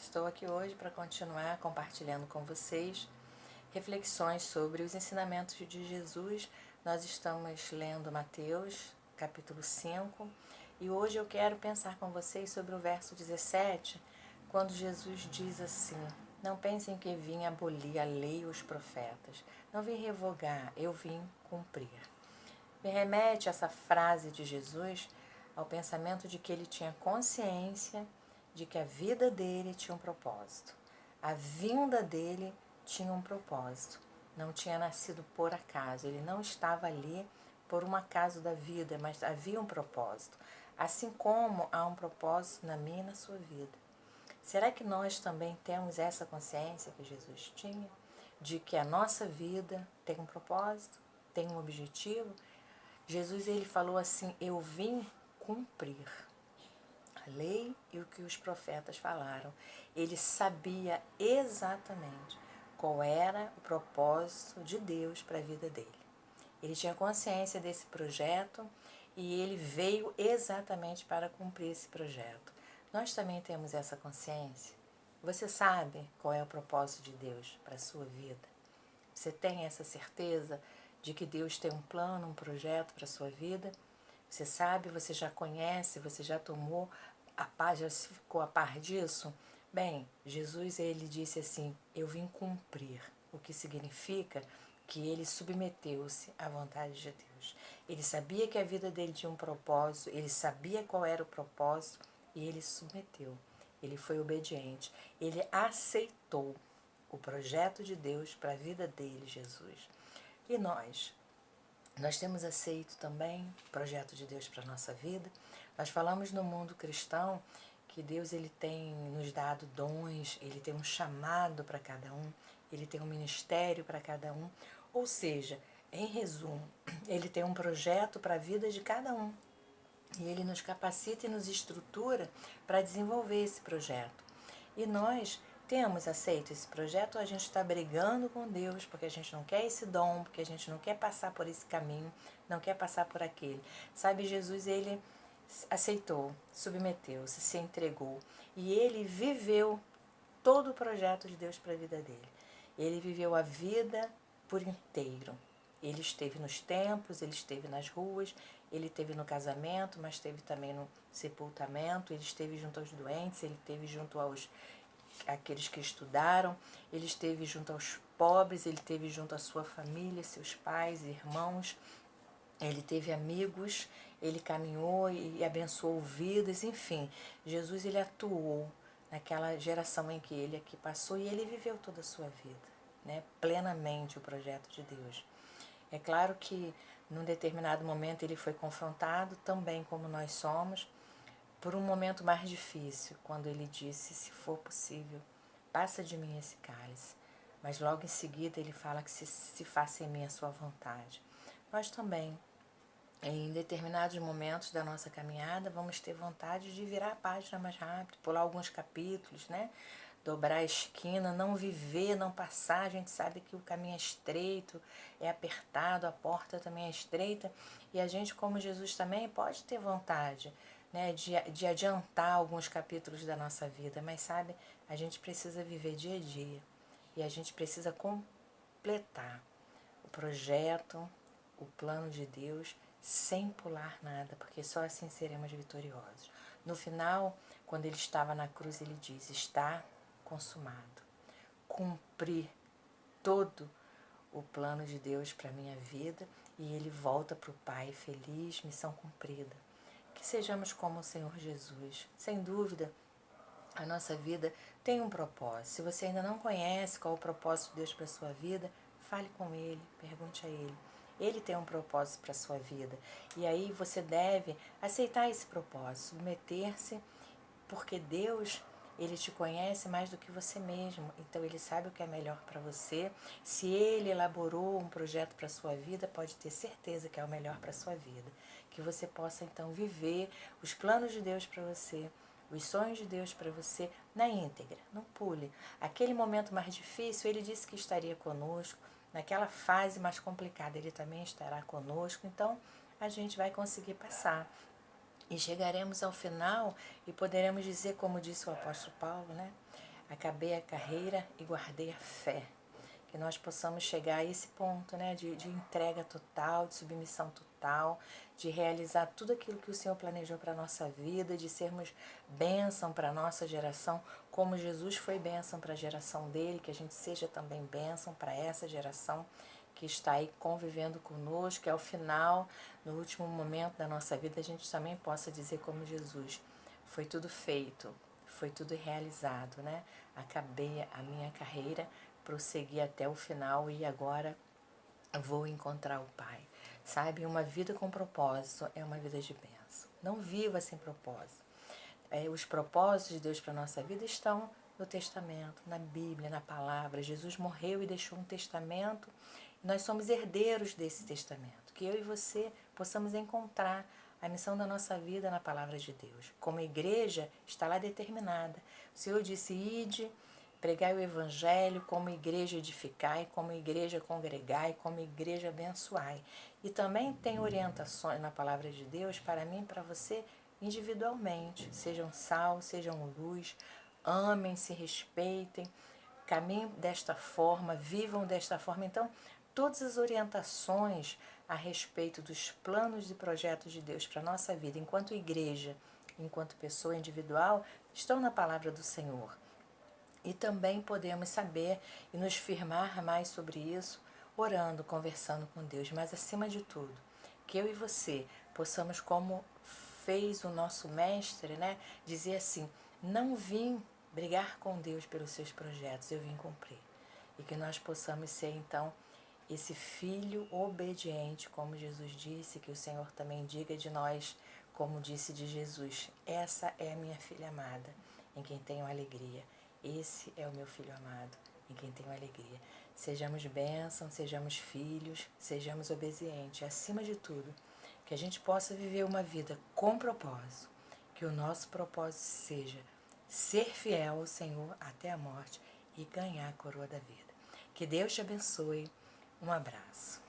Estou aqui hoje para continuar compartilhando com vocês reflexões sobre os ensinamentos de Jesus. Nós estamos lendo Mateus, capítulo 5, e hoje eu quero pensar com vocês sobre o verso 17, quando Jesus diz assim: não pensem que vim abolir a lei e os profetas. Não vim revogar, eu vim cumprir. Me remete essa frase de Jesus ao pensamento de que ele tinha consciência de que a vida dele tinha um propósito. A vinda dele tinha um propósito. Não tinha nascido por acaso. Ele não estava ali por um acaso da vida, mas havia um propósito. Assim como há um propósito na minha e na sua vida. Será que nós também temos essa consciência que Jesus tinha? De que a nossa vida tem um propósito, tem um objetivo? Jesus ele falou assim: eu vim cumprir a lei e o que os profetas falaram. Ele sabia exatamente qual era o propósito de Deus para a vida dele. Ele tinha consciência desse projeto e ele veio exatamente para cumprir esse projeto. Nós também temos essa consciência. Você sabe qual é o propósito de Deus para a sua vida? Você tem essa certeza de que Deus tem um plano, um projeto para a sua vida? Você sabe, você já conhece, você já tomou a paz, já ficou a par disso? Bem, Jesus ele disse assim: eu vim cumprir, o que significa que ele submeteu-se à vontade de Deus. Ele sabia que a vida dele tinha um propósito, ele sabia qual era o propósito e ele submeteu. Ele foi obediente, ele aceitou o projeto de Deus para a vida dele, Jesus. E nós? Nós temos aceito também o projeto de Deus para a nossa vida. Nós falamos no mundo cristão que Deus ele tem nos dado dons, ele tem um chamado para cada um, ele tem um ministério para cada um. Ou seja, em resumo, ele tem um projeto para a vida de cada um. E ele nos capacita e nos estrutura para desenvolver esse projeto. E nós temos aceito esse projeto, ou a gente está brigando com Deus porque a gente não quer esse dom, porque a gente não quer passar por esse caminho, não quer passar por aquele. Sabe, Jesus, ele aceitou, submeteu-se, se entregou e ele viveu todo o projeto de Deus para a vida dele. Ele viveu a vida por inteiro. Ele esteve nos templos, ele esteve nas ruas, ele esteve no casamento, mas esteve também no sepultamento, ele esteve junto aos doentes, ele esteve junto aos aqueles que estudaram, ele esteve junto aos pobres, ele esteve junto à sua família, seus pais, irmãos, ele teve amigos, ele caminhou e abençoou vidas, enfim, Jesus ele atuou naquela geração em que ele aqui passou e ele viveu toda a sua vida, né, plenamente o projeto de Deus. É claro que num determinado momento ele foi confrontado, também como nós somos, por um momento mais difícil, quando ele disse: se for possível, passa de mim esse cálice. Mas logo em seguida ele fala que se faça em mim a sua vontade. Nós também, em determinados momentos da nossa caminhada, vamos ter vontade de virar a página mais rápido, pular alguns capítulos, né? Dobrar a esquina, não viver, não passar. A gente sabe que o caminho é estreito, é apertado, a porta também é estreita. E a gente, como Jesus também, pode ter vontade, né, de adiantar alguns capítulos da nossa vida. Mas sabe, a gente precisa viver dia a dia. E a gente precisa completar o projeto, o plano de Deus, sem pular nada, porque só assim seremos vitoriosos. No final, quando ele estava na cruz, ele diz: está consumado. Cumpri todo o plano de Deus para a minha vida e ele volta para o Pai feliz, missão cumprida. Que sejamos como o Senhor Jesus. Sem dúvida, a nossa vida tem um propósito. Se você ainda não conhece qual é o propósito de Deus para a sua vida, fale com Ele, pergunte a Ele. Ele tem um propósito para a sua vida. E aí você deve aceitar esse propósito, submeter-se, porque Deus, ele te conhece mais do que você mesmo. Então ele sabe o que é melhor para você. Se ele elaborou um projeto para a sua vida, pode ter certeza que é o melhor para a sua vida. Que você possa então viver os planos de Deus para você, os sonhos de Deus para você na íntegra, não pule. Aquele momento mais difícil, ele disse que estaria conosco. Naquela fase mais complicada, ele também estará conosco. Então, a gente vai conseguir passar. E chegaremos ao final e poderemos dizer, como disse o apóstolo Paulo, né? acabei a carreira e guardei a fé. Que nós possamos chegar a esse ponto, né, de entrega total, de submissão total, de realizar tudo aquilo que o Senhor planejou para a nossa vida, de sermos bênção para a nossa geração, como Jesus foi bênção para a geração dele, que a gente seja também bênção para essa geração que está aí convivendo conosco, que ao final, no último momento da nossa vida, a gente também possa dizer como Jesus, foi tudo feito, foi tudo realizado, né? Acabei a minha carreira, prossegui até o final e agora vou encontrar o Pai. Sabe, uma vida com propósito é uma vida de bênção. Não viva sem propósito. Os propósitos de Deus para a nossa vida estão no testamento, na Bíblia, na palavra. Jesus morreu e deixou um testamento. E nós somos herdeiros desse testamento. Que eu e você possamos encontrar a missão da nossa vida na palavra de Deus. Como igreja, está lá determinada. O Senhor disse, ide, pregai o Evangelho, como igreja edificai, como igreja congregai, como igreja abençoai. E também tem orientações na palavra de Deus para mim e para você individualmente. Sejam sal, sejam luz, amem, se respeitem, caminhem desta forma, vivam desta forma. Então, todas as orientações a respeito dos planos e projetos de Deus para a nossa vida, enquanto igreja, enquanto pessoa individual, estão na palavra do Senhor. E também podemos saber e nos firmar mais sobre isso, orando, conversando com Deus. Mas acima de tudo, que eu e você possamos, como fez o nosso mestre, né, dizer assim, não vim brigar com Deus pelos seus projetos, eu vim cumprir. E que nós possamos ser, então, esse filho obediente, como Jesus disse, que o Senhor também diga de nós, como disse de Jesus, essa é a minha filha amada, em quem tenho alegria. Esse é o meu filho amado, em quem tenho alegria. Sejamos bênçãos, sejamos filhos, sejamos obedientes. Acima de tudo, que a gente possa viver uma vida com propósito. Que o nosso propósito seja ser fiel ao Senhor até a morte e ganhar a coroa da vida. Que Deus te abençoe. Um abraço.